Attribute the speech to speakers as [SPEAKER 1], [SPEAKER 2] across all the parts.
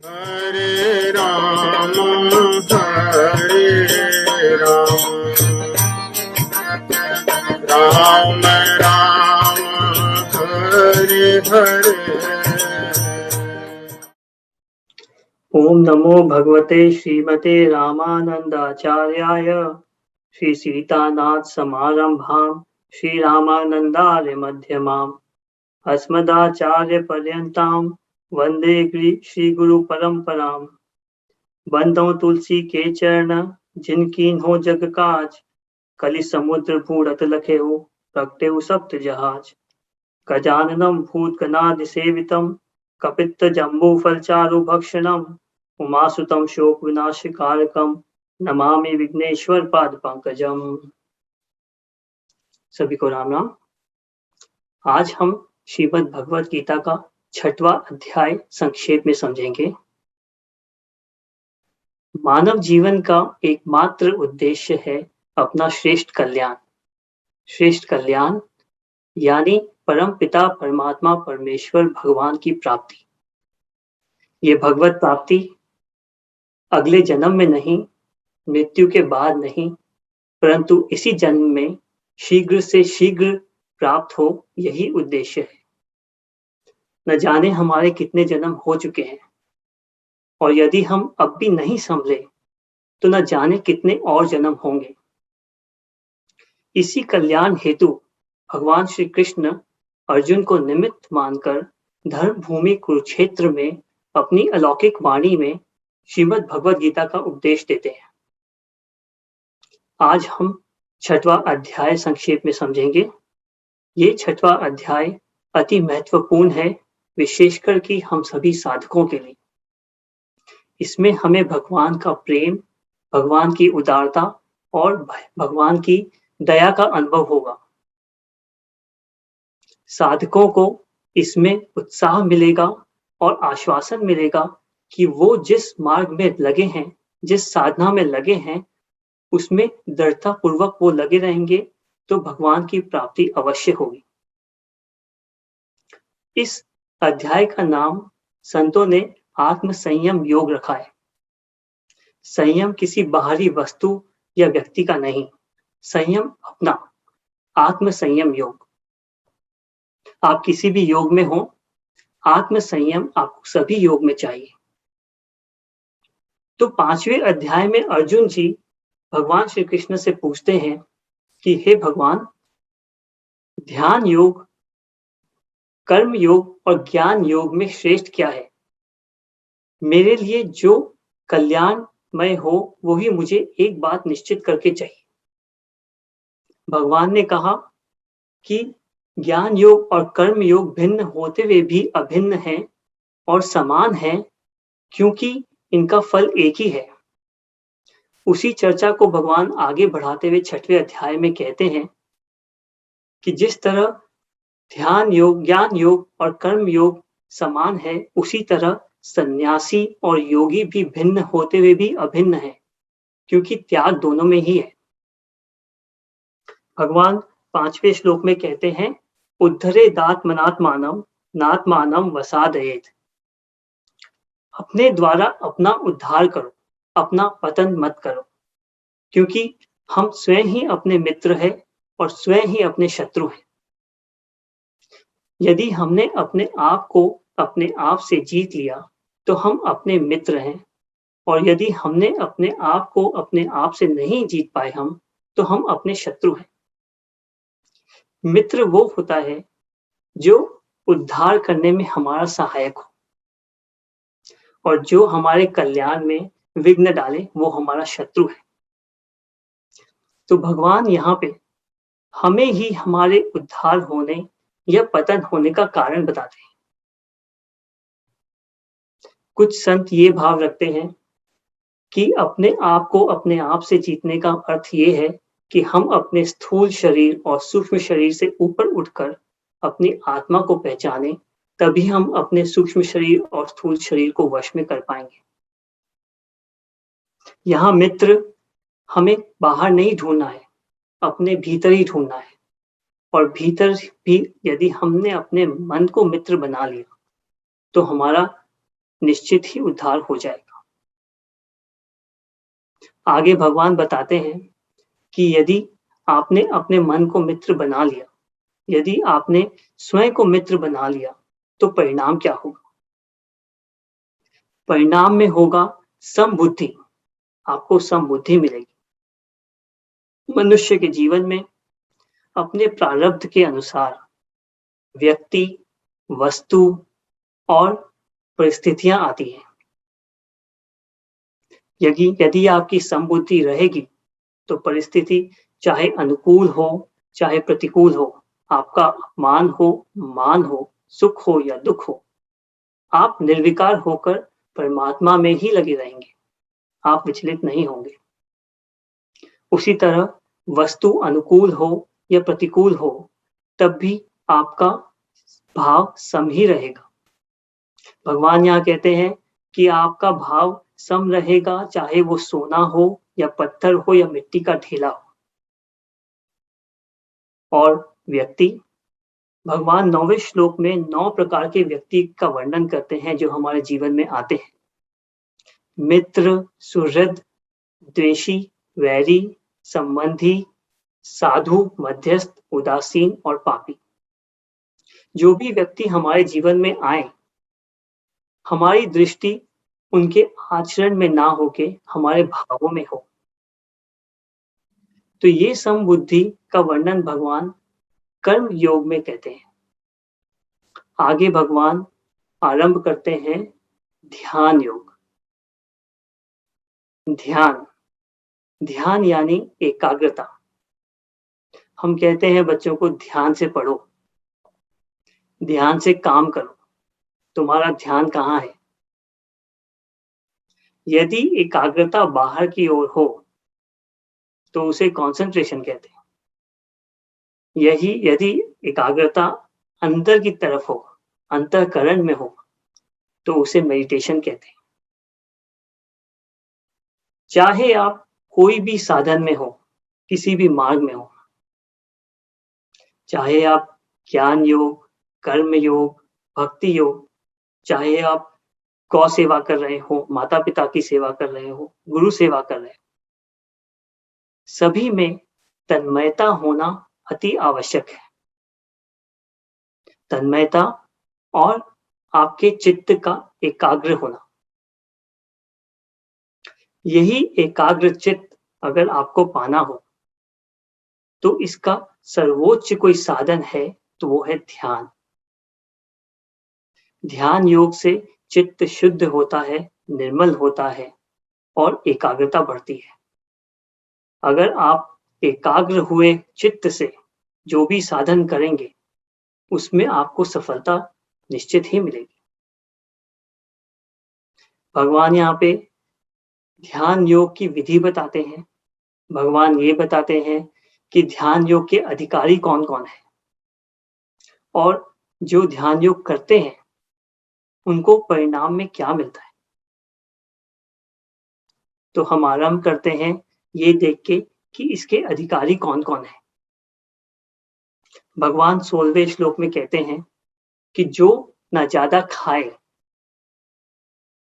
[SPEAKER 1] हरे राम हरे राम राम राम हरे हरे।
[SPEAKER 2] ओम नमो भगवते श्रीमते रामानंदाचार्याय। श्री सीतानाथ समारंभां श्री रामानंदार्य मध्यमाम् अस्मदाचार्य पर्यन्तां वंदे श्री गुरु परंपराम्। बंदो तुलसी के चरण जिनकीन हो जग काज, कलि समुद्र बूढ़त लखे हो प्रगटे सप्त जहाज। गजाननं भूतगणादि सेवितं कपित्त जम्बू फलचारु भक्षणम् उमासुतं शोक विनाशकारकं नमामि विघ्नेश्वर पाद पंकजम। सभी को राम राम। आज हम श्रीमद् भगवत गीता का 6वां अध्याय संक्षेप में समझेंगे। मानव जीवन का एकमात्र उद्देश्य है अपना श्रेष्ठ कल्याण। श्रेष्ठ कल्याण यानी परम पिता परमात्मा परमेश्वर भगवान की प्राप्ति। ये भगवत प्राप्ति अगले जन्म में नहीं, मृत्यु के बाद नहीं, परंतु इसी जन्म में शीघ्र से शीघ्र प्राप्त हो, यही उद्देश्य है। न जाने हमारे कितने जन्म हो चुके हैं, और यदि हम अब भी नहीं संभले तो न जाने कितने और जन्म होंगे। इसी कल्याण हेतु भगवान श्री कृष्ण अर्जुन को निमित्त मानकर धर्म भूमि कुरुक्षेत्र में अपनी अलौकिक वाणी में श्रीमद् भगवद गीता का उपदेश देते हैं। आज हम 6वां अध्याय संक्षेप में समझेंगे। ये 6वां अध्याय अति महत्वपूर्ण है, विशेषकर कि हम सभी साधकों के लिए। इसमें हमें भगवान का प्रेम, भगवान की उदारता और भगवान की दया का अनुभव होगा। साधकों को इसमें उत्साह मिलेगा और आश्वासन मिलेगा कि वो जिस मार्ग में लगे हैं, जिस साधना में लगे हैं, उसमें दृढ़ता पूर्वक वो लगे रहेंगे तो भगवान की प्राप्ति अवश्य होगी। इस अध्याय का नाम संतों ने आत्म संयम योग रखा है। संयम किसी बाहरी वस्तु या व्यक्ति का नहीं, संयम अपना, आत्म संयम योग। आप किसी भी योग में हो, आत्म संयम आपको सभी योग में चाहिए। तो 5वें अध्याय में अर्जुन जी भगवान श्री कृष्ण से पूछते हैं कि हे भगवान, ध्यान योग, कर्म योग और ज्ञान योग में श्रेष्ठ क्या है? मेरे लिए जो कल्याणमय हो वही मुझे एक बात निश्चित करके चाहिए। भगवान ने कहा कि ज्ञान योग और कर्म योग भिन्न होते हुए भी अभिन्न हैं और समान हैं, क्योंकि इनका फल एक ही है। उसी चर्चा को भगवान आगे बढ़ाते हुए 6वें अध्याय में कहते हैं कि जिस तरह ध्यान योग, ज्ञान योग और कर्म योग समान है, उसी तरह सन्यासी और योगी भी भिन्न होते हुए भी अभिन्न है, क्योंकि त्याग दोनों में ही है। भगवान 5वें श्लोक में कहते हैं, उद्धरेदात्मनात्मानं नात्मानं वसादयेत्। अपने द्वारा अपना उद्धार करो, अपना पतन मत करो, क्योंकि हम स्वयं ही अपने मित्र हैं और स्वयं ही अपने शत्रु हैं। यदि हमने अपने आप को अपने आप से जीत लिया तो हम अपने मित्र हैं, और यदि हमने अपने आप को अपने आप से नहीं जीत पाए हम, तो हम अपने शत्रु हैं। मित्र वो होता है जो उद्धार करने में हमारा सहायक हो, और जो हमारे कल्याण में विघ्न डाले वो हमारा शत्रु है। तो भगवान यहाँ पे हमें ही हमारे उद्धार होने या पतन होने का कारण बताते हैं। कुछ संत ये भाव रखते हैं कि अपने आप को अपने आप से जीतने का अर्थ ये है कि हम अपने स्थूल शरीर और सूक्ष्म शरीर से ऊपर उठकर अपनी आत्मा को पहचाने, तभी हम अपने सूक्ष्म शरीर और स्थूल शरीर को वश में कर पाएंगे। यहाँ मित्र हमें बाहर नहीं ढूंढना है, अपने भीतर ही ढूंढना है। और भीतर भी यदि हमने अपने मन को मित्र बना लिया तो हमारा निश्चित ही उद्धार हो जाएगा। आगे भगवान बताते हैं कि यदि आपने अपने मन को मित्र बना लिया, यदि आपने स्वयं को मित्र बना लिया, तो परिणाम क्या होगा? परिणाम में होगा समबुद्धि, आपको समबुद्धि मिलेगी। मनुष्य के जीवन में अपने प्रारब्ध के अनुसार व्यक्ति, वस्तु और परिस्थितियां आती हैं। यदि आपकी समबुद्धि रहेगी, तो परिस्थिति चाहे अनुकूल हो, चाहे प्रतिकूल हो, आपका मान हो, मान हो, सुख हो या दुख हो, आप निर्विकार होकर परमात्मा में ही लगे रहेंगे। आप विचलित नहीं होंगे। उसी तरह वस्तु अनुकूल हो या प्रतिकूल हो, तब भी आपका भाव सम ही रहेगा। भगवान यहाँ कहते हैं कि आपका भाव सम रहेगा, चाहे वो सोना हो या पत्थर हो या मिट्टी का ढेला हो। और व्यक्ति, भगवान 9वें श्लोक में 9 प्रकार के व्यक्ति का वर्णन करते हैं जो हमारे जीवन में आते हैं। मित्र, सुहृद, द्वेषी, वैरी, संबंधी, साधु, मध्यस्थ, उदासीन और पापी। जो भी व्यक्ति हमारे जीवन में आए, हमारी दृष्टि उनके आचरण में ना होके हमारे भावों में हो। तो ये समबुद्धि का वर्णन भगवान कर्म योग में कहते हैं। आगे भगवान आरंभ करते हैं ध्यान योग। ध्यान यानी एकाग्रता। हम कहते हैं बच्चों को ध्यान से पढ़ो, ध्यान से काम करो। तुम्हारा ध्यान कहाँ है? यदि एकाग्रता बाहर की ओर हो तो उसे कंसंट्रेशन कहते हैं। यदि एकाग्रता अंदर की तरफ हो, अंतःकरण में हो, तो उसे मेडिटेशन कहते हैं। चाहे आप कोई भी साधन में हो, किसी भी मार्ग में हो, चाहे आप ज्ञान योग, कर्म योग, भक्ति योग, चाहे आप गौ सेवा कर रहे हो, माता पिता की सेवा कर रहे हो, गुरु सेवा कर रहे हो, सभी में तन्मयता होना अति आवश्यक है। तन्मयता और आपके चित्त का एकाग्र होना। यही एकाग्र चित्त अगर आपको पाना हो, तो इसका सर्वोच्च कोई साधन है तो वो है ध्यान। ध्यान योग से चित्त शुद्ध होता है, निर्मल होता है और एकाग्रता बढ़ती है। अगर आप एकाग्र हुए चित्त से जो भी साधन करेंगे, उसमें आपको सफलता निश्चित ही मिलेगी। भगवान यहाँ पे ध्यान योग की विधि बताते हैं। भगवान ये बताते हैं कि ध्यान योग के अधिकारी कौन कौन है और जो ध्यान योग करते हैं उनको परिणाम में क्या मिलता है। तो हम आरंभ करते हैं ये देख के कि इसके अधिकारी कौन कौन है। भगवान 16वें श्लोक में कहते हैं कि जो न ज्यादा खाए,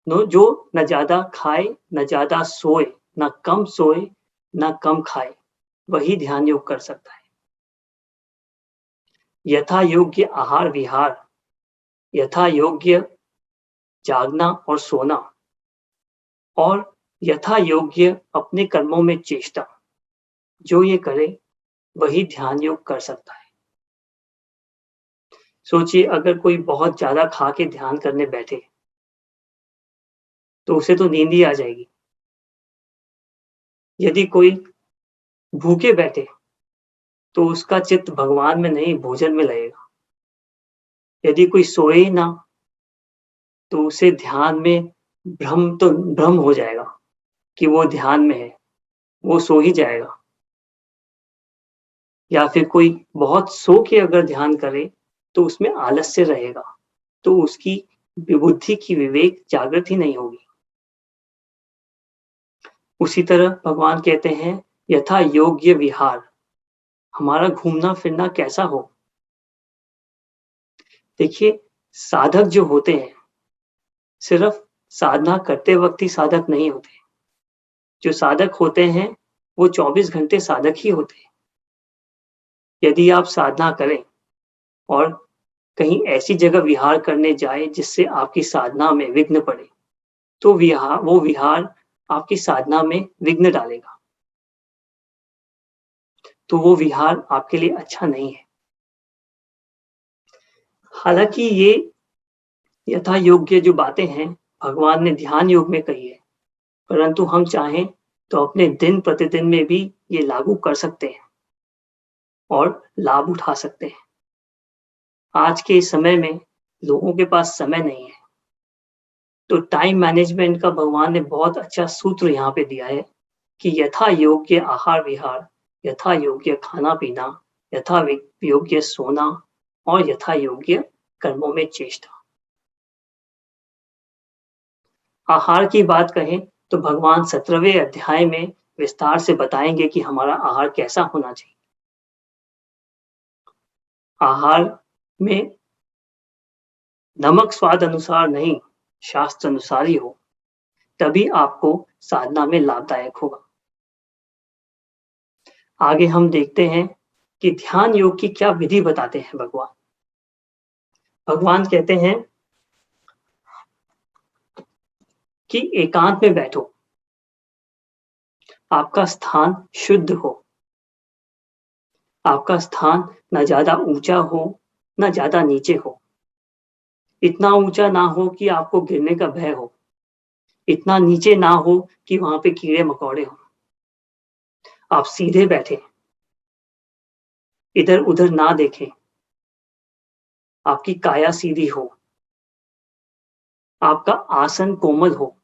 [SPEAKER 2] जो न ज्यादा खाए, न ज्यादा सोए, न कम सोए, न कम खाए, वही ध्यान योग कर सकता है। यथा योग्य आहार विहार, यथा योग्य जागना और सोना, और यथा योग्य अपने कर्मों में चेष्टा, जो ये करे वही ध्यान योग कर सकता है। सोचिए अगर कोई बहुत ज्यादा खा के ध्यान करने बैठे तो उसे तो नींद ही आ जाएगी। यदि कोई भूखे बैठे तो उसका चित्त भगवान में नहीं, भोजन में लगेगा। यदि कोई सोए ना तो उसे ध्यान में भ्रम हो जाएगा कि वो ध्यान में है, वो सो ही जाएगा। या फिर कोई बहुत सो के अगर ध्यान करे तो उसमें आलस्य रहेगा, तो उसकी बुद्धि की विवेक जागृत ही नहीं होगी। उसी तरह भगवान कहते हैं यथा योग्य विहार, हमारा घूमना फिरना कैसा हो। देखिए साधक जो होते हैं सिर्फ साधना करते वक्त ही साधक नहीं होते। जो साधक होते हैं वो 24 घंटे साधक ही होते हैं। यदि आप साधना करें और कहीं ऐसी जगह विहार करने जाए जिससे आपकी साधना में विघ्न पड़े, तो वो विहार आपकी साधना में विघ्न डालेगा। तो वो विहार आपके लिए अच्छा नहीं है। हालांकि ये यथा योग्य जो बातें हैं भगवान ने ध्यान योग में कही है, परंतु हम चाहें तो अपने दिन प्रतिदिन में भी ये लागू कर सकते हैं और लाभ उठा सकते हैं। आज के इस समय में लोगों के पास समय नहीं है, तो टाइम मैनेजमेंट का भगवान ने बहुत अच्छा सूत्र यहाँ पे दिया है कि यथा योग्य आहार विहार, यथा योग्य खाना पीना, यथा योग्य सोना और यथा योग्य कर्मों में चेष्टा। आहार की बात कहें तो भगवान 17वें अध्याय में विस्तार से बताएंगे कि हमारा आहार कैसा होना चाहिए। आहार में नमक स्वाद अनुसार नहीं, शास्त्र अनुसार ही हो, तभी आपको साधना में लाभदायक होगा। आगे हम देखते हैं कि ध्यान योग की क्या विधि बताते हैं भगवान। भगवान कहते हैं कि एकांत में बैठो, आपका स्थान शुद्ध हो, आपका स्थान न ज्यादा ऊंचा हो न ज्यादा नीचे हो, इतना ऊंचा ना हो कि आपको गिरने का भय हो, इतना नीचे ना हो कि वहां पे कीड़े मकोड़े हो। आप सीधे बैठे, इधर उधर ना देखें, आपकी काया सीधी हो, आपका आसन कोमल हो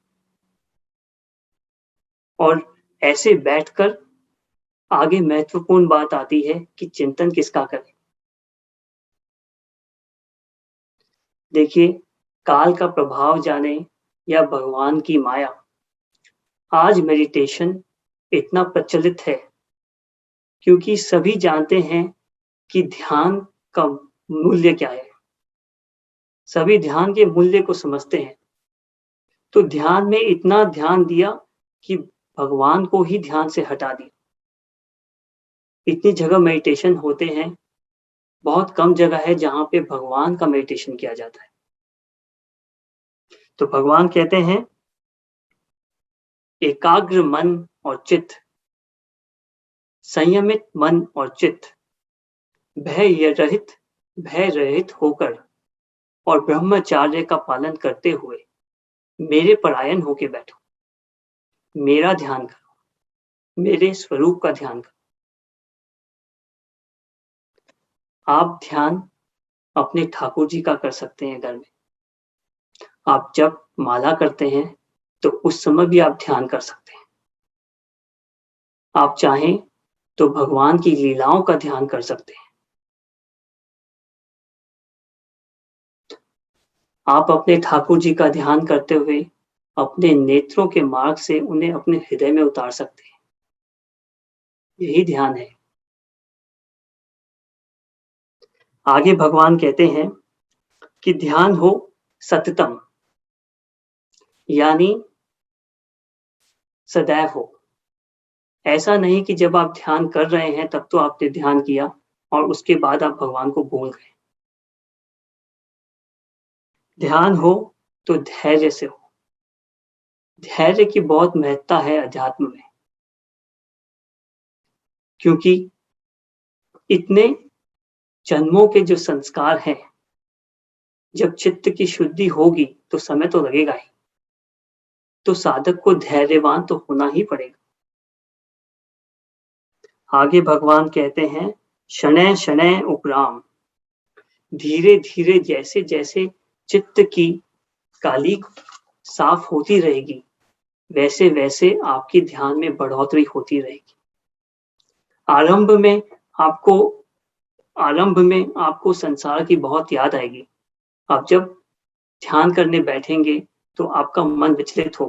[SPEAKER 2] और ऐसे बैठकर आगे महत्वपूर्ण बात आती है कि चिंतन किसका करें। देखिए, काल का प्रभाव जाने या भगवान की माया, आज मेडिटेशन इतना प्रचलित है क्योंकि सभी जानते हैं कि ध्यान का मूल्य क्या है। सभी ध्यान के मूल्य को समझते हैं, तो ध्यान में इतना ध्यान दिया कि भगवान को ही ध्यान से हटा दिया। इतनी जगह मेडिटेशन होते हैं, बहुत कम जगह है जहां पे भगवान का मेडिटेशन किया जाता है। तो भगवान कहते हैं एकाग्र मन और चित्त, संयमित मन और चित्त, भय रहित होकर और ब्रह्मचार्य का पालन करते हुए मेरे परायण होके बैठो, मेरा ध्यान करो, मेरे स्वरूप का ध्यान करो। आप ध्यान अपने ठाकुर जी का कर सकते हैं घर में। आप जब माला करते हैं तो उस समय भी आप ध्यान कर सकते हैं। आप चाहें तो भगवान की लीलाओं का ध्यान कर सकते हैं। आप अपने ठाकुर जी का ध्यान करते हुए अपने नेत्रों के मार्ग से उन्हें अपने हृदय में उतार सकते हैं। यही ध्यान है। आगे भगवान कहते हैं कि ध्यान हो सततम, यानी सदैव हो। ऐसा नहीं कि जब आप ध्यान कर रहे हैं तब तो आपने ध्यान किया और उसके बाद आप भगवान को भूल गए। ध्यान हो तो धैर्य से हो। धैर्य की बहुत महत्ता है अध्यात्म में, क्योंकि इतने जन्मों के जो संस्कार हैं, जब चित्त की शुद्धि होगी तो समय तो लगेगा ही, तो साधक को धैर्यवान तो होना ही पड़ेगा। आगे भगवान कहते हैं शनैः शनैः उपराम, धीरे धीरे जैसे जैसे चित्त की काली साफ होती रहेगी, वैसे वैसे आपकी ध्यान में बढ़ोतरी होती रहेगी। आरंभ में आपको संसार की बहुत याद आएगी। आप जब ध्यान करने बैठेंगे तो आपका मन विचलित हो,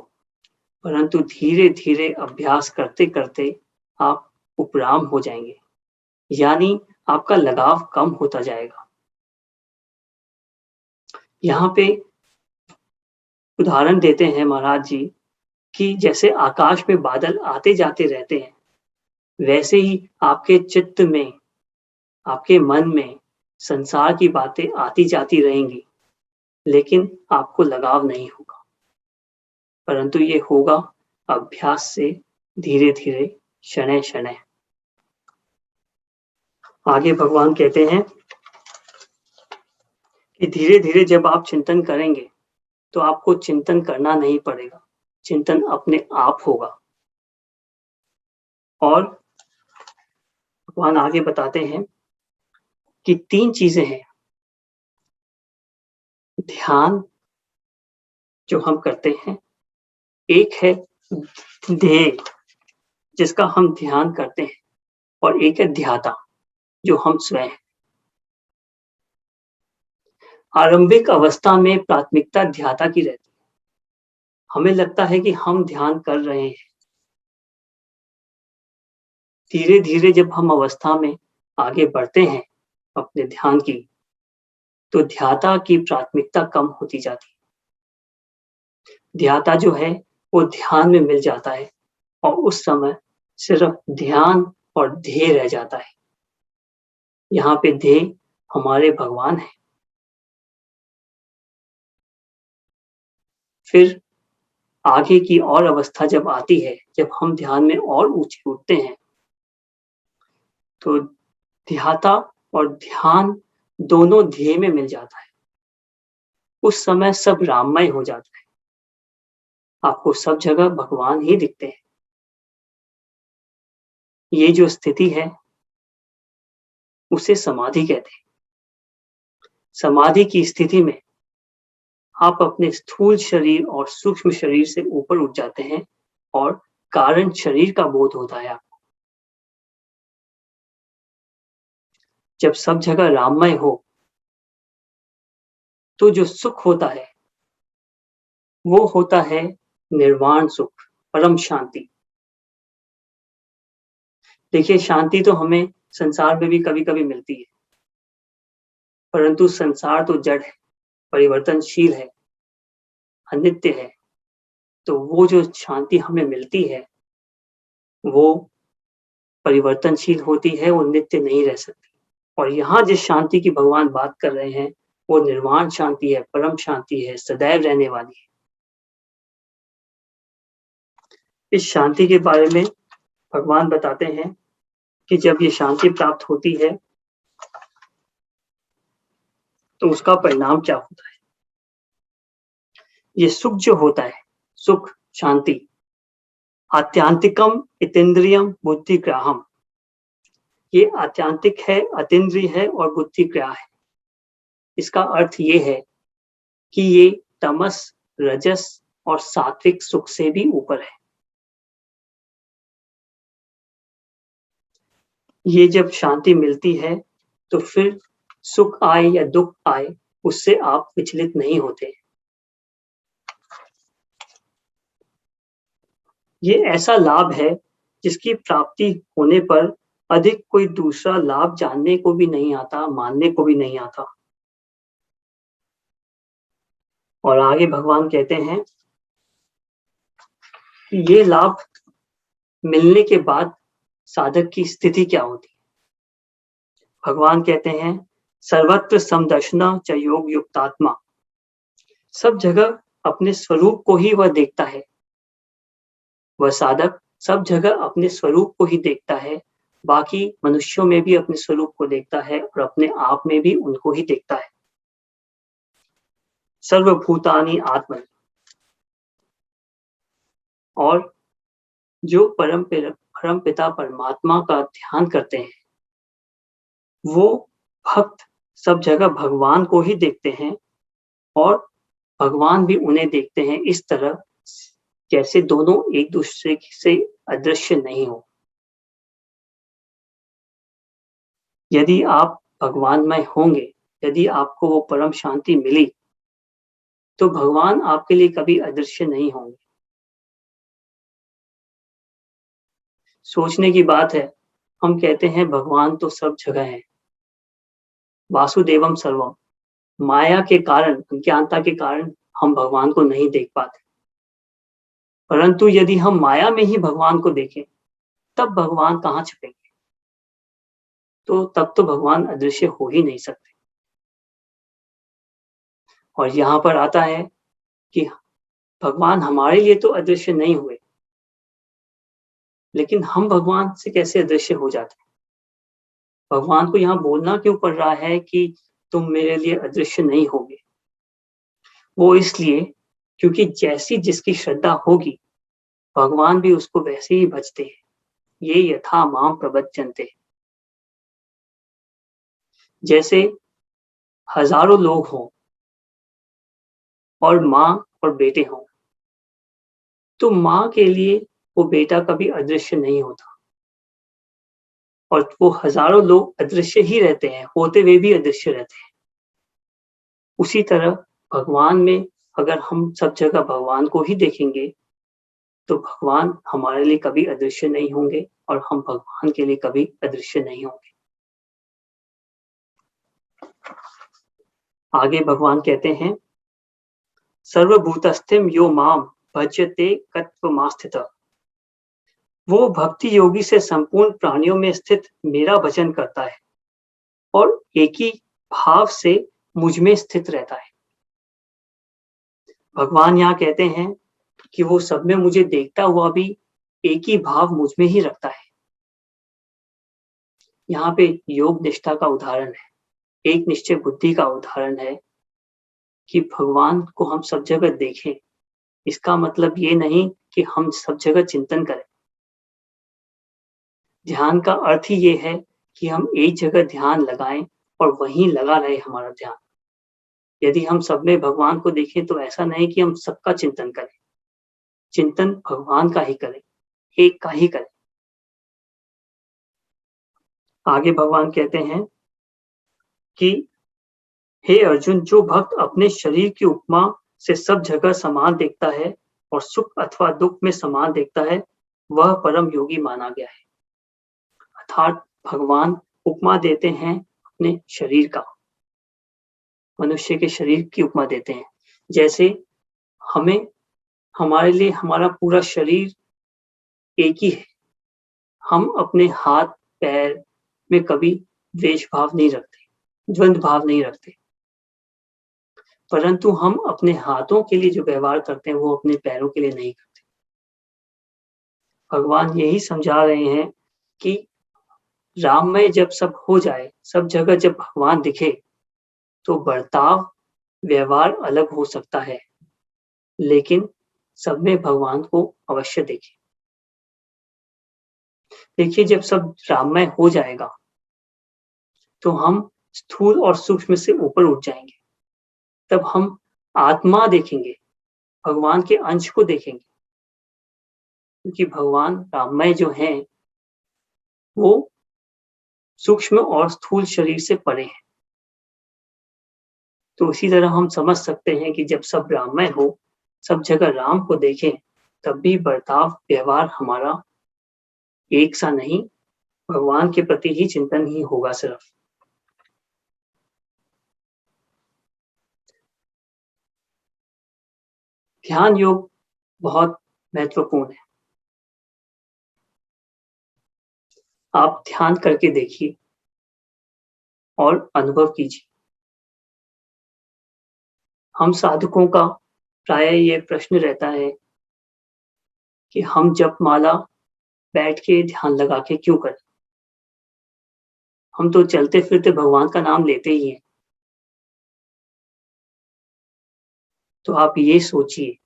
[SPEAKER 2] परंतु धीरे धीरे अभ्यास करते करते आप उपराम हो जाएंगे, यानी आपका लगाव कम होता जाएगा। यहाँ पे उदाहरण देते हैं महाराज जी कि जैसे आकाश में बादल आते जाते रहते हैं, वैसे ही आपके चित्त में, आपके मन में संसार की बातें आती जाती रहेंगी, लेकिन आपको लगाव नहीं होगा, परंतु ये होगा अभ्यास से, धीरे धीरे, शनैः शनैः। आगे भगवान कहते हैं कि धीरे धीरे जब आप चिंतन करेंगे तो आपको चिंतन करना नहीं पड़ेगा, चिंतन अपने आप होगा। और भगवान आगे बताते हैं कि 3 चीजें हैं। ध्यान जो हम करते हैं, एक है ध्येय जिसका हम ध्यान करते हैं, और एक है ध्याता जो हम स्वयं हैं। आरंभिक अवस्था में प्राथमिकता ध्याता की रहती है। हमें लगता है कि हम ध्यान कर रहे हैं। धीरे धीरे जब हम अवस्था में आगे बढ़ते हैं अपने ध्यान की, तो ध्याता की प्राथमिकता कम होती जाती है। ध्याता जो है वो ध्यान में मिल जाता है और उस समय सिर्फ ध्यान और ध्येय रह जाता है। यहाँ पे ध्येय हमारे भगवान है। फिर आगे की और अवस्था जब आती है, जब हम ध्यान में और ऊंचे उठते हैं, तो ध्याता और ध्यान दोनों ध्येय में मिल जाता है। उस समय सब राममय हो जाता है। आपको सब जगह भगवान ही दिखते हैं। ये जो स्थिति है उसे समाधि कहते हैं। समाधि की स्थिति में आप अपने स्थूल शरीर और सूक्ष्म शरीर से ऊपर उठ जाते हैं और कारण शरीर का बोध होता है आपको। जब सब जगह राममय हो, तो जो सुख होता है वो होता है निर्वाण सुख, परम शांति। देखिए, शांति तो हमें संसार में भी कभी-कभी मिलती है, परंतु संसार तो जड़ है, परिवर्तनशील है, अनित्य है। तो वो जो शांति हमें मिलती है, वो परिवर्तनशील होती है, वो नित्य नहीं रह सकती। और यहाँ जिस शांति की भगवान बात कर रहे हैं, वो निर्वाण शांति है, परम शांति है, सदैव रहने वाली है। इस शांति के बारे में भगवान बताते हैं कि जब ये शांति प्राप्त होती है, तो उसका परिणाम क्या होता है। ये सुख जो होता है, सुख, शांति, आत्यांतिकम इतेन्द्रियम बुद्धिग्राहम। ये आत्यांतिक है, अतीन्द्रिय है और बुद्धिग्राह है। इसका अर्थ ये है कि ये तमस, रजस और सात्विक सुख से भी ऊपर है। ये जब शांति मिलती है, तो फिर सुख आए या दुख आए, उससे आप विचलित नहीं होते। ये ऐसा लाभ है जिसकी प्राप्ति होने पर अधिक कोई दूसरा लाभ जानने को भी नहीं आता, मानने को भी नहीं आता। और आगे भगवान कहते हैं कि ये लाभ मिलने के बाद साधक की स्थिति क्या होती है। भगवान कहते हैं, सर्वत्र समदर्शना च योग युक्तात्मा। सब जगह अपने स्वरूप को ही वह देखता है। वह साधक सब जगह अपने स्वरूप को ही देखता है, बाकी मनुष्यों में भी अपने स्वरूप को देखता है और अपने आप में भी उनको ही देखता है। सर्वभूतानि आत्मनि। और जो परम पिता परमात्मा का ध्यान करते हैं, वो भक्त सब जगह भगवान को ही देखते हैं और भगवान भी उन्हें देखते हैं, इस तरह जैसे दोनों एक दूसरे से अदृश्य नहीं हो। यदि आप भगवानमय होंगे, यदि आपको वो परम शांति मिली, तो भगवान आपके लिए कभी अदृश्य नहीं होंगे। सोचने की बात है, हम कहते हैं भगवान तो सब जगह है, वासुदेवम सर्वम। माया के कारण, अज्ञानता के कारण हम भगवान को नहीं देख पाते। परंतु यदि हम माया में ही भगवान को देखें, तब भगवान कहाँ छिपेंगे? तो तब तो भगवान अदृश्य हो ही नहीं सकते। और यहाँ पर आता है कि भगवान हमारे लिए तो अदृश्य नहीं हुए, लेकिन हम भगवान से कैसे अदृश्य हो जाते हैं? भगवान को यहाँ बोलना क्यों पड़ रहा है कि तुम मेरे लिए अदृश्य नहीं होगे? वो इसलिए क्योंकि जैसी जिसकी श्रद्धा होगी, भगवान भी उसको वैसे ही भजते हैं। ये यथा माम प्रबध्यन्ते। जैसे हजारों लोग हों और माँ और बेटे हों, तो माँ के लिए वो बेटा कभी अदृश्य नहीं होता, और वो हजारों लोग अदृश्य ही रहते हैं, होते हुए भी अदृश्य रहते हैं। उसी तरह भगवान में अगर हम सब जगह भगवान को ही देखेंगे, तो भगवान हमारे लिए कभी अदृश्य नहीं होंगे और हम भगवान के लिए कभी अदृश्य नहीं होंगे। आगे भगवान कहते हैं, सर्वभूतस्थिम यो माम भजते तत्त्वमास्थितः। वो भक्ति योगी से संपूर्ण प्राणियों में स्थित मेरा भजन करता है और एक ही भाव से मुझ में स्थित रहता है। भगवान यहाँ कहते हैं कि वो सब में मुझे देखता हुआ भी एक ही भाव मुझ में ही रखता है। यहाँ पे योग निष्ठा का उदाहरण है, एक निश्चय बुद्धि का उदाहरण है कि भगवान को हम सब जगह देखें। इसका मतलब ये नहीं कि हम सब जगह चिंतन करें। ध्यान का अर्थ ही ये है कि हम एक जगह ध्यान लगाएं और वहीं लगा रहे हमारा ध्यान। यदि हम सब में भगवान को देखें तो ऐसा नहीं कि हम सबका चिंतन करें, चिंतन भगवान का ही करें, एक का ही करें। आगे भगवान कहते हैं कि हे अर्जुन, जो भक्त अपने शरीर की उपमा से सब जगह समान देखता है और सुख अथवा दुख में समान देखता है, वह परम योगी माना गया है। अर्थात भगवान उपमा देते हैं अपने शरीर का, मनुष्य के शरीर की उपमा देते हैं। जैसे हमें, हमारे लिए हमारा पूरा शरीर एक ही है। हम अपने हाथ पैर में कभी द्वेष भाव नहीं रखते, द्वंद्व भाव नहीं रखते, परंतु हम अपने हाथों के लिए जो व्यवहार करते हैं वो अपने पैरों के लिए नहीं करते। भगवान यही समझा रहे हैं कि राममय जब सब हो जाए, सब जगह जब भगवान दिखे, तो बर्ताव व्यवहार अलग हो सकता है, लेकिन सब में भगवान को अवश्य देखें। देखिए, जब सब राममय हो जाएगा तो हम स्थूल और सूक्ष्म से ऊपर उठ जाएंगे। तब हम आत्मा देखेंगे, भगवान के अंश को देखेंगे, क्योंकि भगवान राममय जो हैं वो सूक्ष्म और स्थूल शरीर से परे हैं। तो इसी तरह हम समझ सकते हैं कि जब सब राममय हो, सब जगह राम को देखें, तब भी बर्ताव व्यवहार हमारा एक सा नहीं, भगवान के प्रति ही चिंतन ही होगा सिर्फ। ध्यान योग बहुत महत्वपूर्ण है। आप ध्यान करके देखिए और अनुभव कीजिए। हम साधकों का प्राय ये प्रश्न रहता है कि हम जपमाला बैठ के ध्यान लगा के क्यों करें? हम तो चलते फिरते भगवान का नाम लेते ही हैं। तो आप ये सोचिए,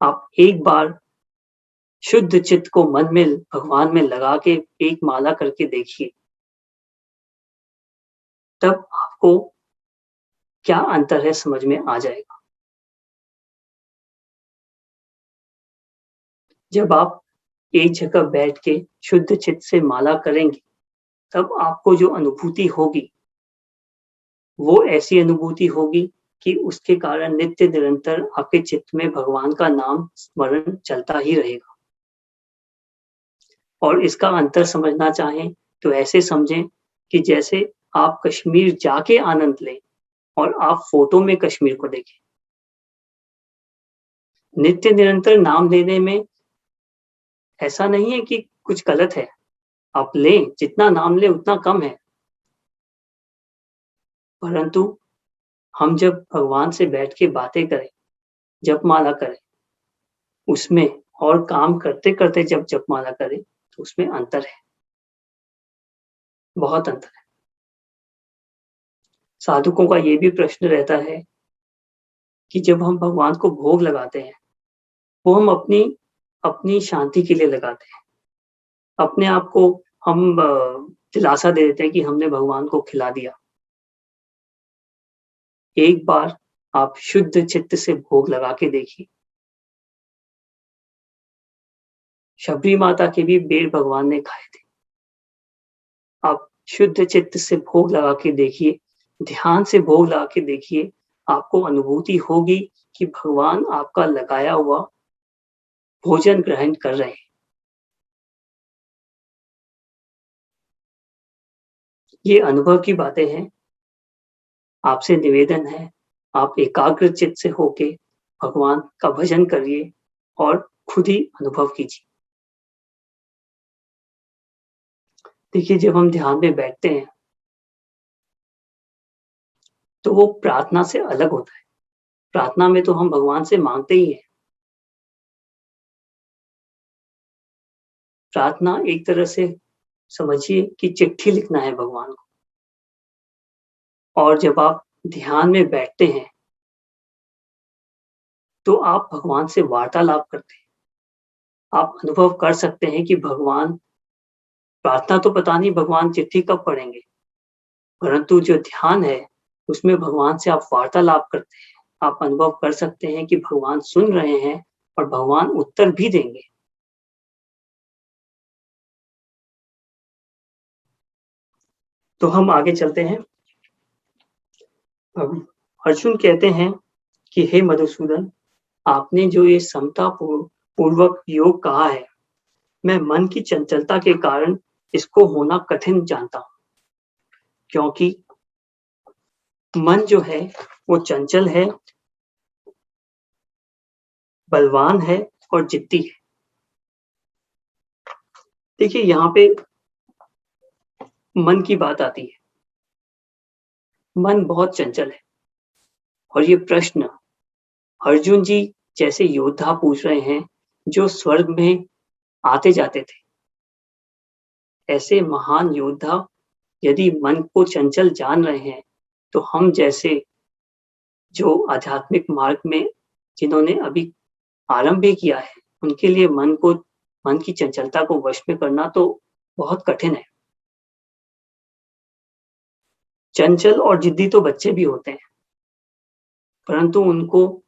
[SPEAKER 2] आप एक बार शुद्ध चित्त को मन में भगवान में लगा के एक माला करके देखिए, तब आपको क्या अंतर है समझ में आ जाएगा। जब आप एक जगह बैठ के शुद्ध चित्त से माला करेंगे, तब आपको जो अनुभूति होगी वो ऐसी अनुभूति होगी कि उसके कारण नित्य निरंतर आपके चित्त में भगवान का नाम स्मरण चलता ही रहेगा। और इसका अंतर समझना चाहें तो ऐसे समझें कि जैसे आप कश्मीर जाके आनंद लें और आप फोटो में कश्मीर को देखें। नित्य निरंतर नाम लेने में ऐसा नहीं है कि कुछ गलत है। आप लें, जितना नाम लें उतना कम है। परंतु हम जब भगवान से बैठ के बातें करें, जपमाला करें, उसमें और काम करते-करते जब जपमाला करें, तो उसमें अंतर है, बहुत अंतर है। साधुकों का ये भी प्रश्न रहता है कि जब हम भगवान को भोग लगाते हैं, वो हम अपनी शांति के लिए लगाते हैं। अपने आप को हम दिलासा दे देते हैं कि हमने भगवान को खिला दिया। एक बार आप शुद्ध चित्त से भोग लगा के देखिए। शबरी माता के भी बेर भगवान ने खाए थे। आप शुद्ध चित्त से भोग लगा के देखिए, ध्यान से भोग लगा के देखिए, आपको अनुभूति होगी कि भगवान आपका लगाया हुआ भोजन ग्रहण कर रहे हैं। ये अनुभव की बातें हैं। आपसे निवेदन है, आप एकाग्र चित्त से होके भगवान का भजन करिए और खुद ही अनुभव कीजिए। देखिए, जब हम ध्यान में बैठते हैं, तो वो प्रार्थना से अलग होता है। प्रार्थना में तो हम भगवान से माँगते ही हैं। प्रार्थना एक तरह से समझिए कि चिट्ठी लिखना है भगवान को। और जब आप ध्यान में बैठते हैं, तो आप भगवान से वार्तालाप करते हैं। आप अनुभव कर सकते हैं कि भगवान प्रार्थना तो पता नहीं भगवान चिट्ठी कब पढ़ेंगे, परंतु जो ध्यान है, उसमें भगवान से आप वार्तालाप करते हैं। आप अनुभव कर सकते हैं कि भगवान सुन रहे हैं और भगवान उत्तर भी देंगे। तो हम आगे चलते हैं। अब अर्जुन कहते हैं कि हे मधुसूदन, आपने जो ये समता पूर्वक योग कहा है, मैं मन की चंचलता के कारण इसको होना कठिन जानता हूँ। क्योंकि मन जो है वो चंचल है, बलवान है और जिद्दी है। देखिए, यहाँ पे मन की बात आती है। मन बहुत चंचल है और ये प्रश्न अर्जुन जी जैसे योद्धा पूछ रहे हैं जो स्वर्ग में आते जाते थे। ऐसे महान योद्धा यदि मन को चंचल जान रहे हैं, तो हम जैसे जो आध्यात्मिक मार्ग में जिन्होंने अभी आरंभ भी किया है, उनके लिए मन की चंचलता को वश में करना तो बहुत कठिन है। चंचल और जिद्दी तो बच्चे भी होते हैं, परंतु उनको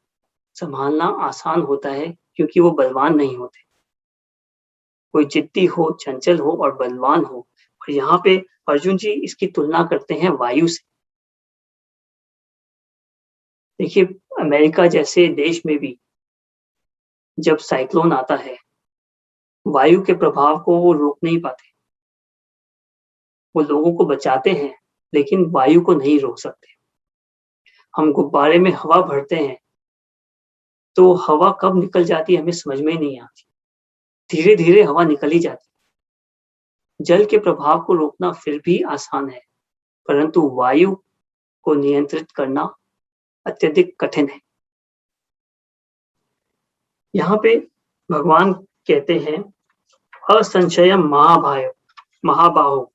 [SPEAKER 2] संभालना आसान होता है क्योंकि वो बलवान नहीं होते। कोई जिद्दी हो, चंचल हो और बलवान हो, और यहाँ पे अर्जुन जी इसकी तुलना करते हैं वायु से। देखिए, अमेरिका जैसे देश में भी जब साइक्लोन आता है, वायु के प्रभाव को वो रोक नहीं पाते। वो लोगों को बचाते हैं, लेकिन वायु को नहीं रोक सकते। हम गुब्बारे में हवा भरते हैं, तो हवा कब निकल जाती है हमें समझ में ही नहीं आती। धीरे-धीरे हवा निकल ही जाती है। जल के प्रभाव को रोकना फिर भी आसान है, परंतु वायु को नियंत्रित करना अत्यधिक कठिन है। यहाँ पे भगवान कहते हैं, असंशयम महाबाहो।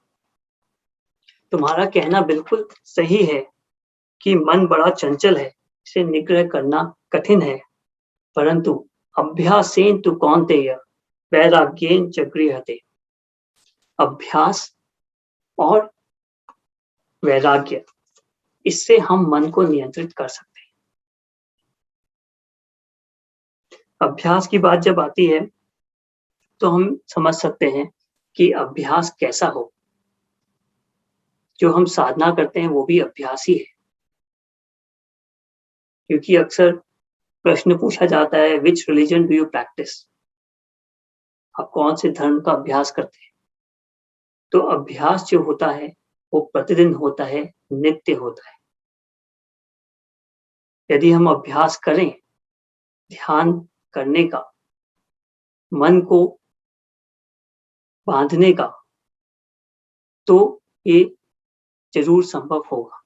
[SPEAKER 2] तुम्हारा कहना बिल्कुल सही है कि मन बड़ा चंचल है, इसे निग्रह करना कठिन है, परंतु अभ्यासेन तु कौन्तेय वैराग्येन च गृह्यते। अभ्यास और वैराग्य, इससे हम मन को नियंत्रित कर सकते हैं। अभ्यास की बात जब आती है, तो हम समझ सकते हैं कि अभ्यास कैसा हो। जो हम साधना करते हैं वो भी अभ्यास ही है। क्योंकि अक्सर प्रश्न पूछा जाता है, विच रिलीजन डू यू प्रैक्टिस? आप कौन से धर्म का अभ्यास करते हैं? तो अभ्यास जो होता है वो प्रतिदिन होता है, नित्य होता है। यदि हम अभ्यास करें, ध्यान करने का, मन को बांधने का, तो ये जरूर संभव होगा।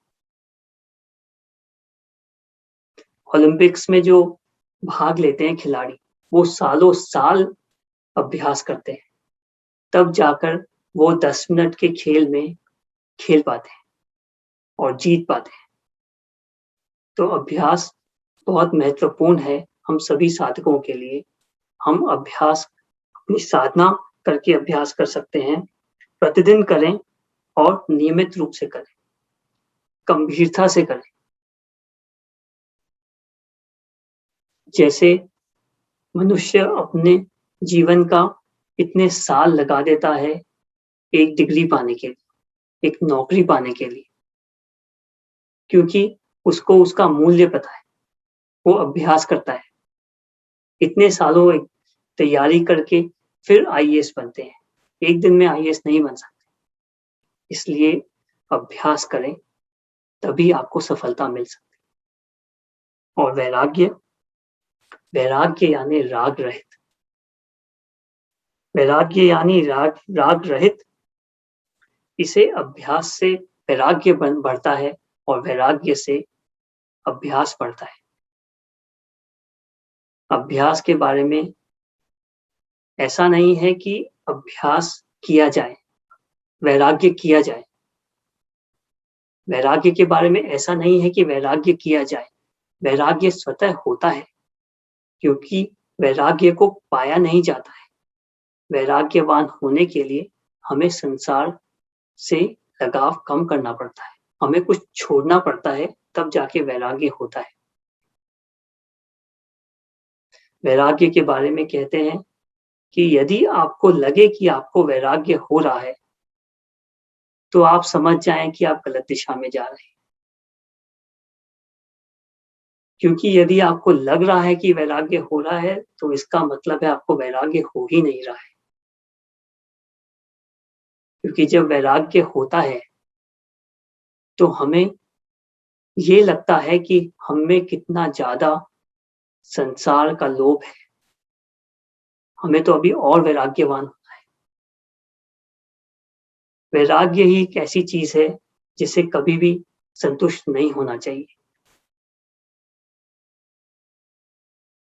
[SPEAKER 2] ओलंपिक्स में जो भाग लेते हैं खिलाड़ी, वो सालों साल अभ्यास करते हैं, तब जाकर वो 10 मिनट के खेल में खेल पाते हैं और जीत पाते हैं। तो अभ्यास बहुत महत्वपूर्ण है हम सभी साधकों के लिए। हम अभ्यास अपनी साधना करके अभ्यास कर सकते हैं, प्रतिदिन करें और नियमित रूप से करें, गंभीरता से करें। जैसे मनुष्य अपने जीवन का इतने साल लगा देता है एक डिग्री पाने के लिए, एक नौकरी पाने के लिए, क्योंकि उसको उसका मूल्य पता है, वो अभ्यास करता है। इतने सालों तैयारी करके फिर आईएएस बनते हैं, एक दिन में आईएएस नहीं बन सकते। इसलिए अभ्यास करें, तभी आपको सफलता मिल सकती है। और वैराग्य, वैराग्य यानी राग रहित। वैराग्य यानी राग रहित। इसे अभ्यास से वैराग्य बढ़ता है और वैराग्य से अभ्यास बढ़ता है। अभ्यास के बारे में ऐसा नहीं है कि अभ्यास किया जाए, वैराग्य किया जाए। वैराग्य के बारे में ऐसा नहीं है कि वैराग्य किया जाए, वैराग्य स्वतः होता है, क्योंकि वैराग्य को पाया नहीं जाता है। वैराग्यवान होने के लिए हमें संसार से लगाव कम करना पड़ता है, हमें कुछ छोड़ना पड़ता है, तब जाके वैराग्य होता है। वैराग्य के बारे में कहते हैं कि यदि आपको लगे कि आपको वैराग्य हो रहा है, तो आप समझ जाएं कि आप गलत दिशा में जा रहे हैं। क्योंकि यदि आपको लग रहा है कि वैराग्य हो रहा है, तो इसका मतलब है आपको वैराग्य हो ही नहीं रहा है। क्योंकि जब वैराग्य होता है, तो हमें ये लगता है कि हमें कितना ज्यादा संसार का लोभ है, हमें तो अभी और वैराग्यवान होना है। वैराग्य ही एक ऐसी चीज है जिसे कभी भी संतुष्ट नहीं होना चाहिए।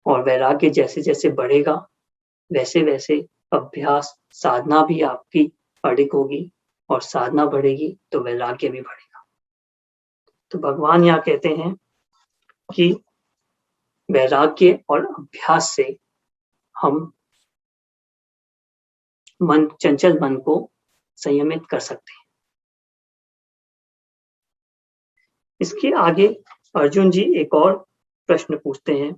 [SPEAKER 2] और वैराग्य जैसे जैसे बढ़ेगा, वैसे वैसे अभ्यास साधना भी आपकी अधिक होगी, और साधना बढ़ेगी तो वैराग्य भी बढ़ेगा। तो भगवान यहाँ कहते हैं कि वैराग्य और अभ्यास से हम चंचल मन को संयमित कर सकते हैं। इसके आगे अर्जुन जी एक और प्रश्न पूछते हैं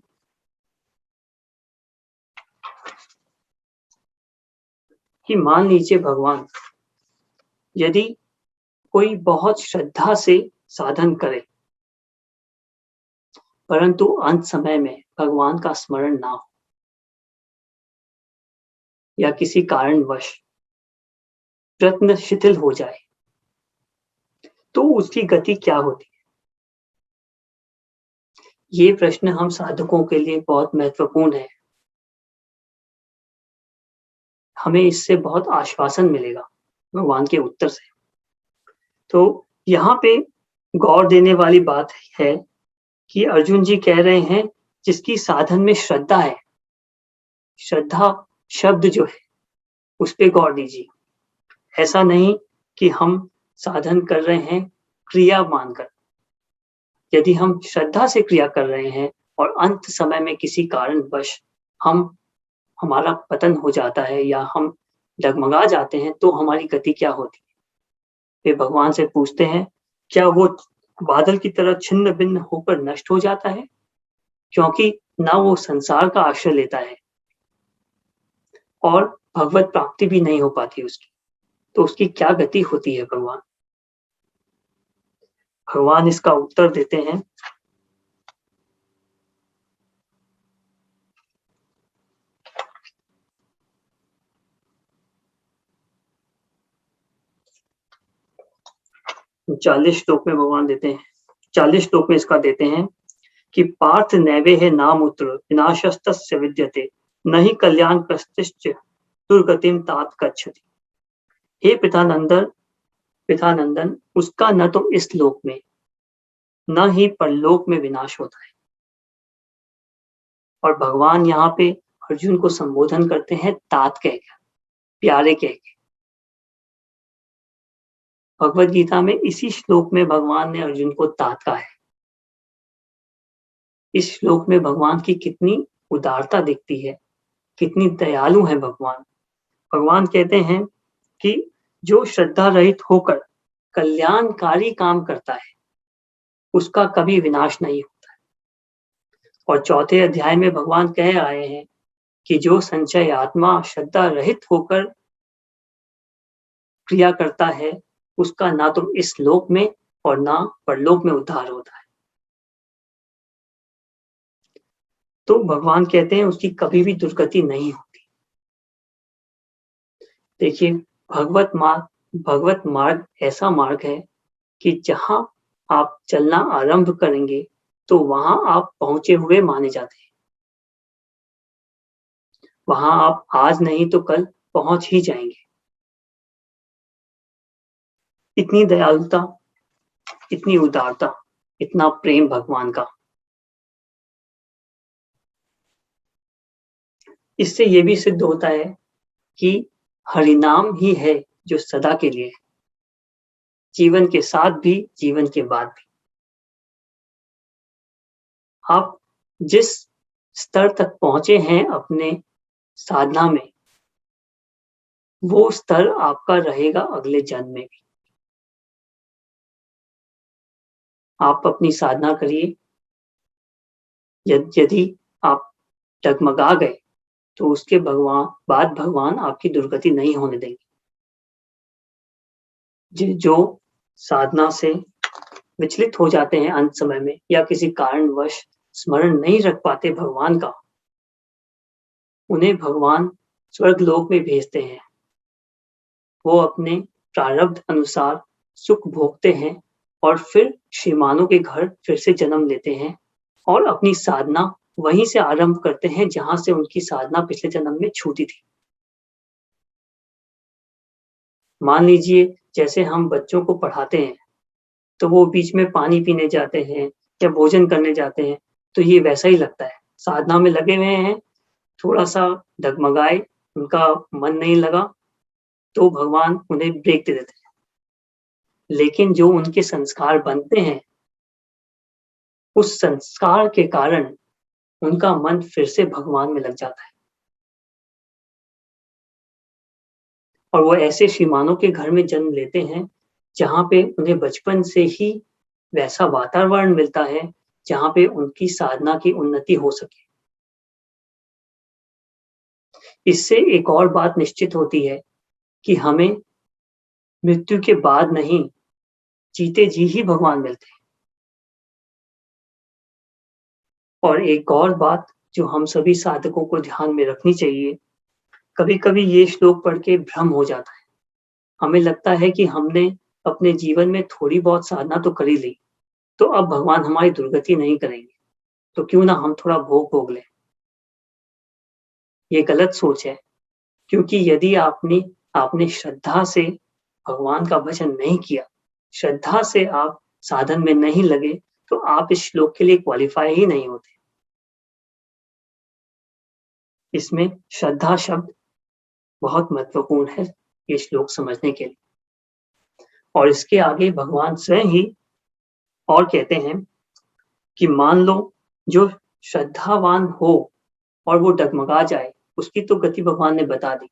[SPEAKER 2] कि मान लीजिए भगवान, यदि कोई बहुत श्रद्धा से साधन करे, परंतु अंत समय में भगवान का स्मरण ना हो, या किसी कारणवश प्रयत्न शिथिल हो जाए, तो उसकी गति क्या होती है? ये प्रश्न हम साधकों के लिए बहुत महत्वपूर्ण है। हमें इससे बहुत आश्वासन मिलेगा भगवान के उत्तर से। तो यहाँ पे गौर देने वाली बात है कि अर्जुन जी कह रहे हैं जिसकी साधन में श्रद्धा है, श्रद्धा शब्द जो है उस पे गौर दीजिए। ऐसा नहीं कि हम साधन कर रहे हैं क्रिया मानकर। यदि हम श्रद्धा से क्रिया कर रहे हैं और अंत समय में किसी कारणवश हमारा पतन हो जाता है या हम डगमगा जाते हैं, तो हमारी गति क्या होती है? वे भगवान से पूछते हैं, क्या वो बादल की तरह छिन्न भिन्न होकर नष्ट हो जाता है? क्योंकि ना वो संसार का आश्रय लेता है और भगवत प्राप्ति भी नहीं हो पाती उसकी, तो उसकी क्या गति होती है? भगवान इसका उत्तर देते हैं, चालीस श्लोक में भगवान देते हैं, 40 श्लोक में इसका देते हैं कि पार्थ नैवेह नामुत्र विनाशस्तस्य विद्यते न ही कल्याण प्रस्तिश्च दुर्गतिम तात गच्छति। हे पितानंदन, उसका न तो इस लोक में न ही परलोक में विनाश होता है। और भगवान यहाँ पे अर्जुन को संबोधन करते हैं तात कहकर, प्यारे कहकर। भगवत गीता में इसी श्लोक में भगवान ने अर्जुन को तात कहा है। इस श्लोक में भगवान की कितनी उदारता दिखती है, कितनी दयालु है भगवान। भगवान कहते हैं कि जो श्रद्धा रहित होकर कल्याणकारी काम करता है उसका कभी विनाश नहीं होता है। और चौथे अध्याय में भगवान कह आए हैं कि जो संचय आत्मा श्रद्धा रहित होकर क्रिया करता है उसका ना तो इस लोक में और ना परलोक में उद्धार होता है। तो भगवान कहते हैं उसकी कभी भी दुर्गति नहीं होती। देखिए, भगवत मार्ग ऐसा मार्ग है कि जहां आप चलना आरंभ करेंगे तो वहां आप पहुंचे हुए माने जाते हैं। वहां आप आज नहीं तो कल पहुंच ही जाएंगे। इतनी दयालुता, इतनी उदारता, इतना प्रेम भगवान का। इससे ये भी सिद्ध होता है कि हरिनाम ही है जो सदा के लिए है, जीवन के साथ भी, जीवन के बाद भी। आप जिस स्तर तक पहुंचे हैं अपने साधना में, वो स्तर आपका रहेगा अगले जन्म में भी। आप अपनी साधना करिए। यदि आप डगमगा गए तो उसके बाद भगवान आपकी दुर्गति नहीं होने देंगे। जो साधना से विचलित हो जाते हैं अंत समय में या किसी कारणवश स्मरण नहीं रख पाते भगवान का, उन्हें भगवान स्वर्ग लोक में भेजते हैं। वो अपने प्रारब्ध अनुसार सुख भोगते हैं और फिर श्रीमानों के घर फिर से जन्म लेते हैं और अपनी साधना वहीं से आरंभ करते हैं जहां से उनकी साधना पिछले जन्म में छूटी थी। मान लीजिए जैसे हम बच्चों को पढ़ाते हैं तो वो बीच में पानी पीने जाते हैं या भोजन करने जाते हैं, तो ये वैसा ही लगता है। साधना में लगे हुए हैं, थोड़ा सा डगमगाए, उनका मन नहीं लगा तो भगवान उन्हें ब्रेक दे देते हैं। लेकिन जो उनके संस्कार बनते हैं, उस संस्कार के कारण उनका मन फिर से भगवान में लग जाता है और वो ऐसे श्रीमानों के घर में जन्म लेते हैं जहां पे उन्हें बचपन से ही वैसा वातावरण मिलता है जहां पे उनकी साधना की उन्नति हो सके। इससे एक और बात निश्चित होती है कि हमें मृत्यु के बाद नहीं, जीते जी ही भगवान मिलते हैं। और एक और बात जो हम सभी साधकों को ध्यान में रखनी चाहिए, कभी-कभी ये श्लोक पढ़ के भ्रम हो जाता है। हमें लगता है कि हमने अपने जीवन में थोड़ी बहुत साधना तो कर ही ली, तो अब भगवान हमारी दुर्गति नहीं करेंगे, तो क्यों ना हम थोड़ा भोग लें। ये गलत सोच है, क्योंकि यदि आपने श्रद्धा से भगवान का भजन नहीं किया, श्रद्धा से आप साधन में नहीं लगे, तो आप इस श्लोक के लिए क्वालिफाई ही नहीं होते। इसमें श्रद्धा शब्द बहुत महत्वपूर्ण है ये श्लोक समझने के लिए। और इसके आगे भगवान स्वयं ही और कहते हैं कि मान लो जो श्रद्धावान हो और वो डगमगा जाए, उसकी तो गति भगवान ने बता दी।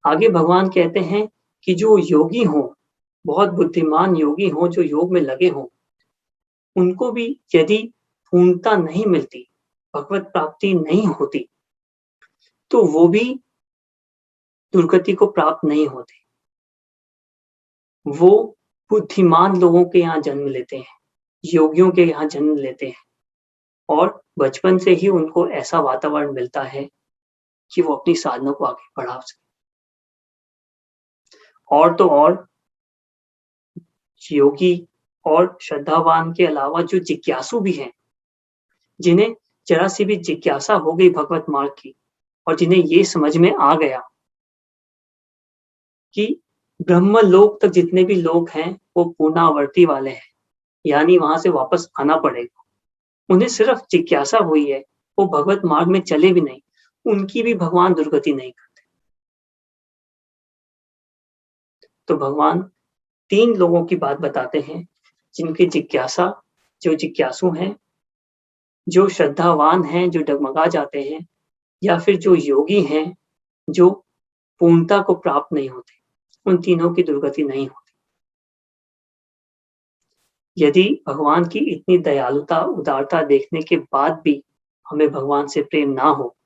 [SPEAKER 2] आगे भगवान कहते हैं कि जो योगी हो, बहुत बुद्धिमान योगी हो, जो योग में लगे हो, उनको भी यदि पूर्णता नहीं मिलती, भगवत प्राप्ति नहीं होती, तो वो भी दुर्गति को प्राप्त नहीं होते। वो बुद्धिमान लोगों के यहाँ जन्म लेते हैं, योगियों के यहाँ जन्म लेते हैं और बचपन से ही उनको ऐसा वातावरण मिलता है कि वो अपनी साधना को आगे बढ़ा सके। और तो और योगी और श्रद्धावान के अलावा जो जिज्ञासु भी हैं, जिन्हें जरा सी भी जिज्ञासा हो गई भगवत मार्ग की और जिन्हें ये समझ में आ गया कि ब्रह्मलोक तक जितने भी लोग हैं वो पुनरावर्ती वाले हैं, यानी वहां से वापस आना पड़ेगा। उन्हें सिर्फ जिज्ञासा हुई है, वो भगवत मार्ग में चले भी नहीं, उनकी भी भगवान दुर्गति नहीं करते। तो भगवान 3 लोगों की बात बताते हैं जिनकी जिज्ञासा, जो जिज्ञासु हैं, जो श्रद्धावान हैं, जो डगमगा जाते हैं, या फिर जो योगी हैं, जो पूर्णता को प्राप्त नहीं होते। उन तीनों की दुर्गति नहीं होती। यदि भगवान की इतनी दयालुता, उदारता देखने के बाद भी हमें भगवान से प्रेम ना हो,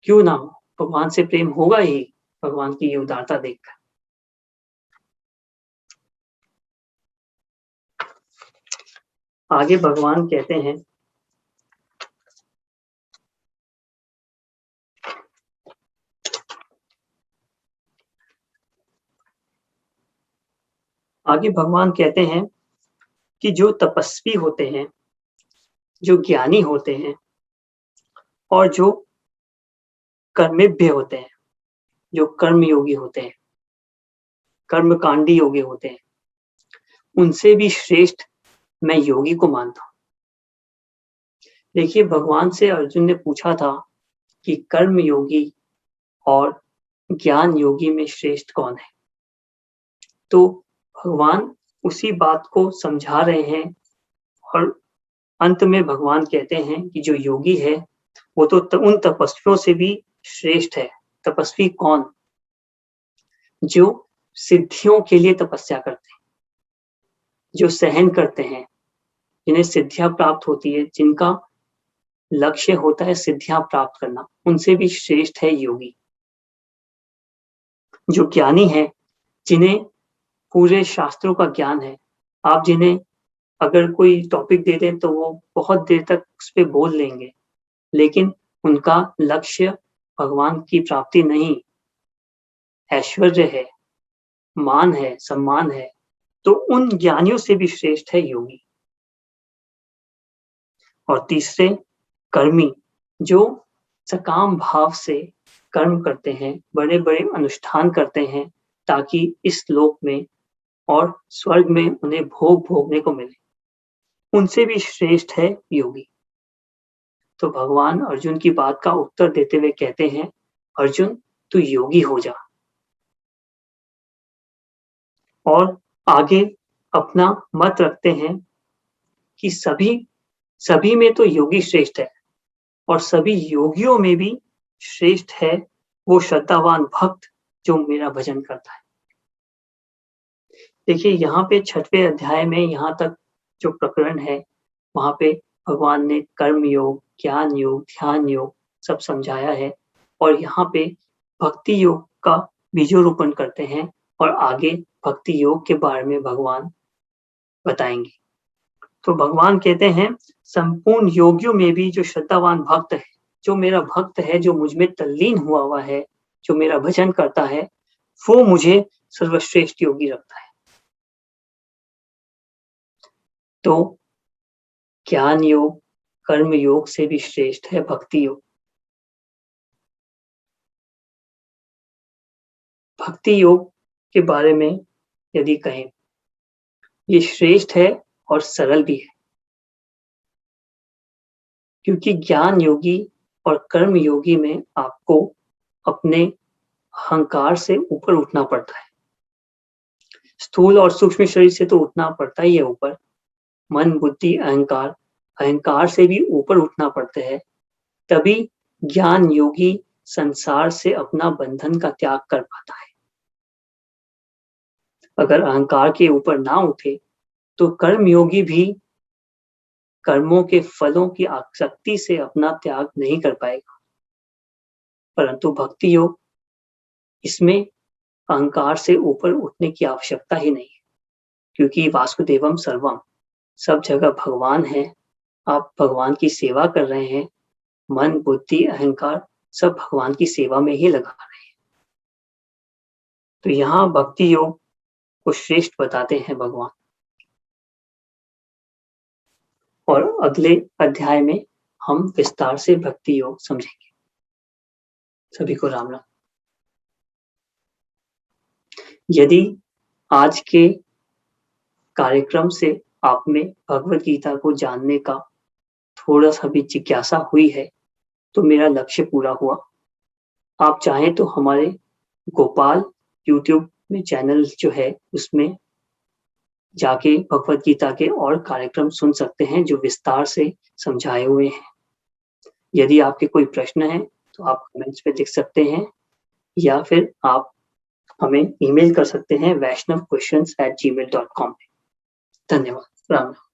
[SPEAKER 2] क्यों ना हो? भगवान से प्रेम होगा ही भगवान की ये उदारता देखकर। आगे भगवान कहते हैं, कि जो तपस्वी होते हैं, जो ज्ञानी होते हैं और जो कर्मभ्य होते हैं, जो कर्मयोगी होते हैं, कर्मकांडी योगी होते हैं, उनसे भी श्रेष्ठ मैं योगी को मानता हूं। देखिए, भगवान से अर्जुन ने पूछा था कि कर्म योगी और ज्ञान योगी में श्रेष्ठ कौन है? तो भगवान उसी बात को समझा रहे हैं और अंत में भगवान कहते हैं कि जो योगी है वो तो उन तपस्वियों से भी श्रेष्ठ है। तपस्वी कौन? जो सिद्धियों के लिए तपस्या करते हैं, जो सहन करते हैं, जिन्हें सिद्धियां प्राप्त होती है, जिनका लक्ष्य होता है सिद्धियां प्राप्त करना, उनसे भी श्रेष्ठ है योगी। जो ज्ञानी है, जिन्हें पूरे शास्त्रों का ज्ञान है, आप जिन्हें अगर कोई टॉपिक दे दें तो वो बहुत देर तक उस पे बोल लेंगे, लेकिन उनका लक्ष्य भगवान की प्राप्ति नहीं, ऐश्वर्य है, मान है, सम्मान है, तो उन ज्ञानियों से भी श्रेष्ठ है योगी। और तीसरे, कर्मी, जो सकाम भाव से कर्म करते हैं, बड़े-बड़े अनुष्ठान करते हैं ताकि इस लोक में और स्वर्ग में उन्हें भोग भोगने को मिले, उनसे भी श्रेष्ठ है योगी। तो भगवान अर्जुन की बात का उत्तर देते हुए कहते हैं, अर्जुन तू योगी हो जा। और आगे अपना मत रखते हैं कि सभी में तो योगी श्रेष्ठ है और सभी योगियों में भी श्रेष्ठ है वो श्रद्धावान भक्त जो मेरा भजन करता है। देखिए, यहाँ पे 6वें अध्याय में यहाँ तक जो प्रकरण है, वहां पे भगवान ने कर्म योग, ज्ञान योग, ध्यान योग सब समझाया है और यहाँ पे भक्ति योग का बीजोरोपण करते हैं और आगे भक्ति योग के बारे में भगवान बताएंगे। तो भगवान कहते हैं, संपूर्ण योगियों में भी जो श्रद्धावान भक्त है, जो मेरा भक्त है, जो मुझ में तल्लीन हुआ है, जो मेरा भजन करता है, वो मुझे सर्वश्रेष्ठ योगी रखता है। तो ज्ञान योग, कर्म योग से भी श्रेष्ठ है भक्ति योग। भक्ति योग के बारे में यदि कहें, ये श्रेष्ठ है और सरल भी है, क्योंकि ज्ञान योगी और कर्म योगी में आपको अपने अहंकार से ऊपर उठना पड़ता है। स्थूल और सूक्ष्म शरीर से तो उठना पड़ता ही है ऊपर, मन, बुद्धि, अहंकार, अहंकार से भी ऊपर उठना पड़ता है, तभी ज्ञान योगी संसार से अपना बंधन का त्याग कर पाता है। अगर अहंकार के ऊपर ना उठे तो कर्म योगी भी कर्मों के फलों की आसक्ति से अपना त्याग नहीं कर पाएगा। परंतु भक्ति योग, इसमें अहंकार से ऊपर उठने की आवश्यकता ही नहीं है, क्योंकि वासुदेवम सर्वम, सब जगह भगवान है, आप भगवान की सेवा कर रहे हैं, मन, बुद्धि, अहंकार सब भगवान की सेवा में ही लगा रहे हैं। तो यहाँ भक्ति योग को श्रेष्ठ बताते हैं भगवान। और अगले अध्याय में हम विस्तार से भक्ति योग समझेंगे। सभी को राम राम। यदि आज के कार्यक्रम से आप में भगवत गीता को जानने का थोड़ा सा भी जिज्ञासा हुई है तो मेरा लक्ष्य पूरा हुआ। आप चाहें तो हमारे गोपाल यूट्यूब में चैनल जो है उसमें जाके भगवत गीता के और कार्यक्रम सुन सकते हैं जो विस्तार से समझाए हुए हैं। यदि आपके कोई प्रश्न है तो आप कमेंट्स पे लिख सकते हैं या फिर आप हमें ईमेल कर सकते हैं vaishnavquestions@gmail.com। धन्यवाद। राम राम।